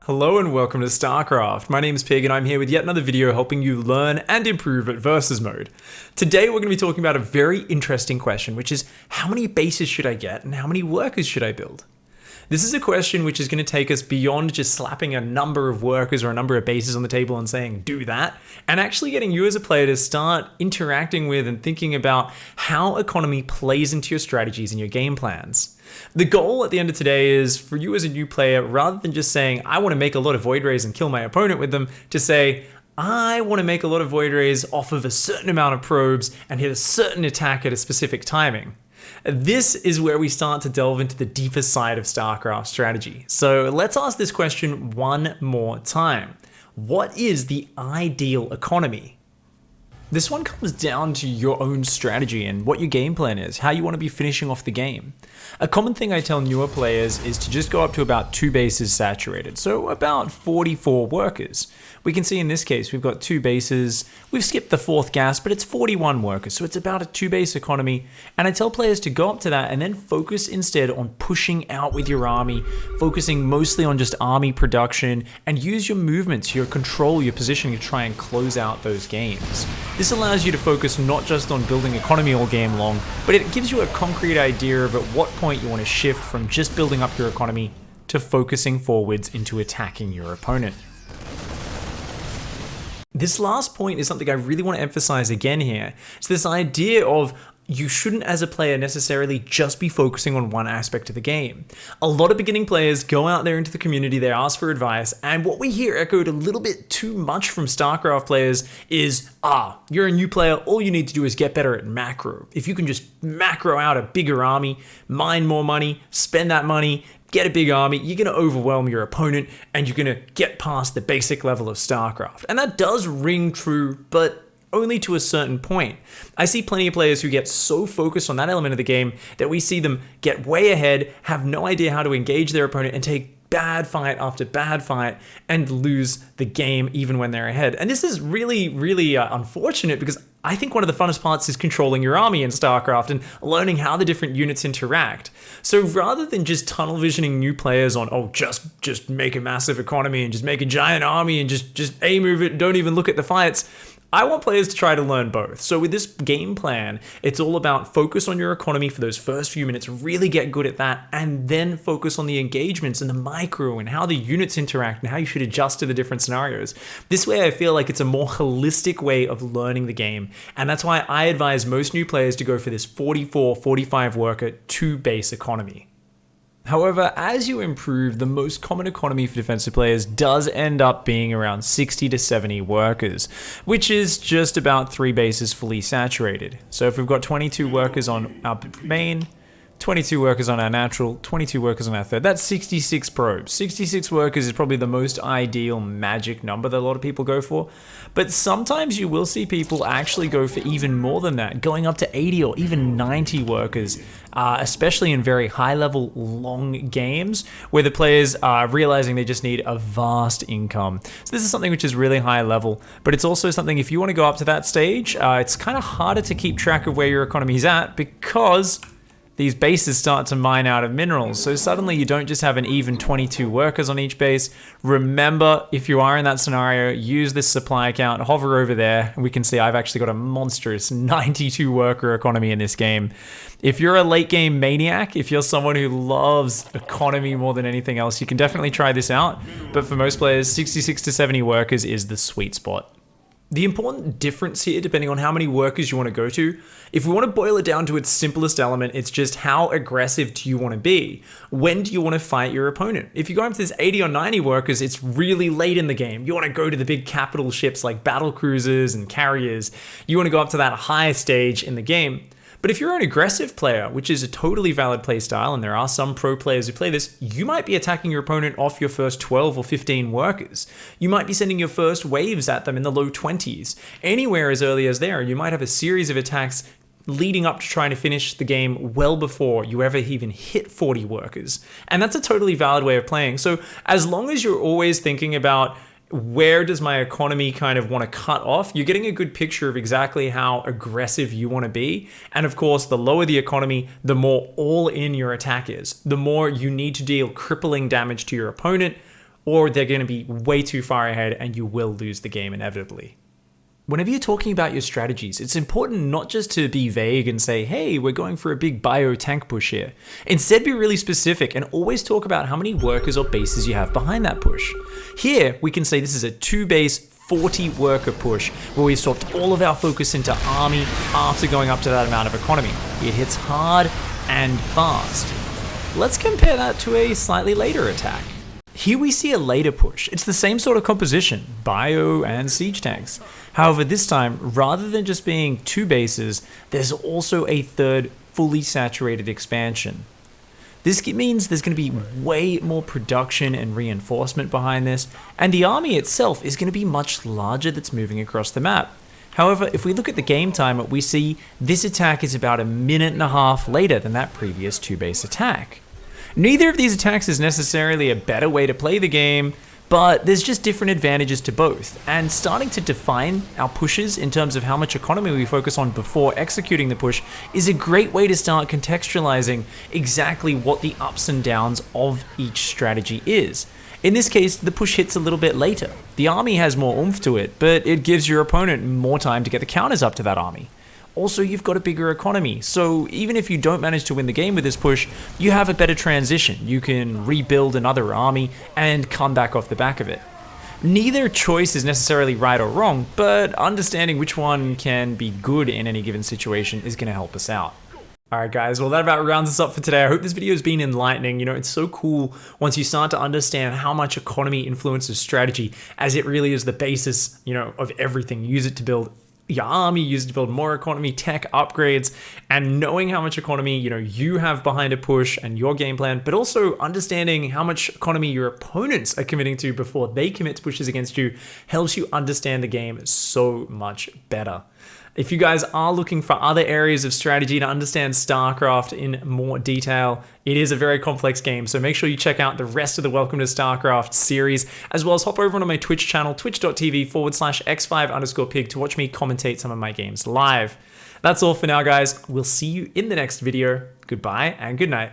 Hello and welcome to StarCraft. My name is Pig and I'm here with yet another video helping you learn and improve at Versus Mode. Today we're going to be talking about a very interesting question, which is how many bases should I get and how many workers should I build? This is a question which is going to take us beyond just slapping a number of workers or a number of bases on the table and saying, do that, and actually getting you as a player to start interacting with and thinking about how economy plays into your strategies and your game plans. The goal at the end of today is for you as a new player, rather than just saying, I want to make a lot of Void Rays and kill my opponent with them, to say, I want to make a lot of Void Rays off of a certain amount of probes and hit a certain attack at a specific timing. This is where we start to delve into the deeper side of StarCraft strategy. So let's ask this question one more time. What is the ideal economy? This one comes down to your own strategy and what your game plan is, how you want to be finishing off the game. A common thing I tell newer players is to just go up to about 2 bases saturated, so about 44 workers. We can see in this case we've got 2 bases, we've skipped the 4th gas, but it's 41 workers, so it's about a 2 base economy. And I tell players to go up to that and then focus instead on pushing out with your army, focusing mostly on just army production, and use your movements, your control, your positioning to try and close out those games. This allows you to focus not just on building economy all game long, but it gives you a concrete idea of at what point you want to shift from just building up your economy to focusing forwards into attacking your opponent. This last point is something I really want to emphasize again here. It's this idea of you shouldn't as a player necessarily just be focusing on one aspect of the game. A lot of beginning players go out there into the community, they ask for advice, and what we hear echoed a little bit too much from StarCraft players is, you're a new player, all you need to do is get better at macro. If you can just macro out a bigger army, mine more money, spend that money, get a big army, you're going to overwhelm your opponent and you're going to get past the basic level of StarCraft. And that does ring true, but only to a certain point. I see plenty of players who get so focused on that element of the game that we see them get way ahead, have no idea how to engage their opponent, and take bad fight after bad fight and lose the game even when they're ahead. And this is really unfortunate because I think one of the funnest parts is controlling your army in StarCraft and learning how the different units interact. So rather than just tunnel visioning new players on, just make a massive economy and just make a giant army and just A-move it, don't even look at the fights, I want players to try to learn both. So with this game plan, it's all about focus on your economy for those first few minutes, really get good at that, and then focus on the engagements and the micro and how the units interact and how you should adjust to the different scenarios. This way I feel like it's a more holistic way of learning the game, and that's why I advise most new players to go for this 44, 45 worker 2 base economy. However, as you improve, the most common economy for defensive players does end up being around 60 to 70 workers, which is just about 3 bases fully saturated. So if we've got 22 workers on our main, 22 workers on our natural, 22 workers on our third, that's 66 probes. 66 workers is probably the most ideal magic number that a lot of people go for. But sometimes you will see people actually go for even more than that, going up to 80 or even 90 workers, especially in very high level long games where the players are realizing they just need a vast income. So this is something which is really high level, but it's also something if you want to go up to that stage, it's kind of harder to keep track of where your economy is at because these bases start to mine out of minerals. So suddenly you don't just have an even 22 workers on each base. Remember, if you are in that scenario, use this supply account, hover over there, and we can see I've actually got a monstrous 92 worker economy in this game. If you're a late game maniac, if you're someone who loves economy more than anything else, you can definitely try this out. But for most players, 66 to 70 workers is the sweet spot. The important difference here, depending on how many workers you want to go to, if we want to boil it down to its simplest element, it's just how aggressive do you want to be? When do you want to fight your opponent? If you go up to this 80 or 90 workers, it's really late in the game. You want to go to the big capital ships like battle cruisers and carriers. You want to go up to that high stage in the game. But if you're an aggressive player, which is a totally valid play style, and there are some pro players who play this, you might be attacking your opponent off your first 12 or 15 workers. You might be sending your first waves at them in the low 20s. Anywhere as early as there, you might have a series of attacks leading up to trying to finish the game well before you ever even hit 40 workers. And that's a totally valid way of playing. So as long as you're always thinking about where does my economy kind of want to cut off, you're getting a good picture of exactly how aggressive you want to be. And of course, the lower the economy, the more all in your attack is. The more you need to deal crippling damage to your opponent, or they're going to be way too far ahead and you will lose the game inevitably. Whenever you're talking about your strategies, it's important not just to be vague and say, hey, we're going for a big bio tank push here. Instead, be really specific and always talk about how many workers or bases you have behind that push. Here, we can say this is a 2-base, 40 worker push where we've swapped all of our focus into army after going up to that amount of economy. It hits hard and fast. Let's compare that to a slightly later attack. Here we see a later push. It's the same sort of composition, bio and siege tanks. However, this time, rather than just being 2 bases, there's also a third fully saturated expansion. This means there's going to be way more production and reinforcement behind this, and the army itself is going to be much larger that's moving across the map. However, if we look at the game timer, we see this attack is about 1.5 minutes later than that previous 2-base attack. Neither of these attacks is necessarily a better way to play the game, but there's just different advantages to both, and starting to define our pushes in terms of how much economy we focus on before executing the push is a great way to start contextualizing exactly what the ups and downs of each strategy is. In this case, the push hits a little bit later. The army has more oomph to it, but it gives your opponent more time to get the counters up to that army. Also, you've got a bigger economy, so even if you don't manage to win the game with this push, you have a better transition. You can rebuild another army and come back off the back of it. Neither choice is necessarily right or wrong, but understanding which one can be good in any given situation is going to help us out. Alright guys, well that about rounds us up for today. I hope this video has been enlightening. You know, it's so cool once you start to understand how much economy influences strategy, as it really is the basis, you know, of everything. Use it to build your army, use it to build more economy, tech upgrades, and knowing how much economy, you know, you have behind a push and your game plan, but also understanding how much economy your opponents are committing to before they commit to pushes against you helps you understand the game so much better. If you guys are looking for other areas of strategy to understand StarCraft in more detail, it is a very complex game, so make sure you check out the rest of the Welcome to StarCraft series, as well as hop over onto my Twitch channel, twitch.tv/x5_pig to watch me commentate some of my games live. That's all for now, guys. We'll see you in the next video. Goodbye and good night.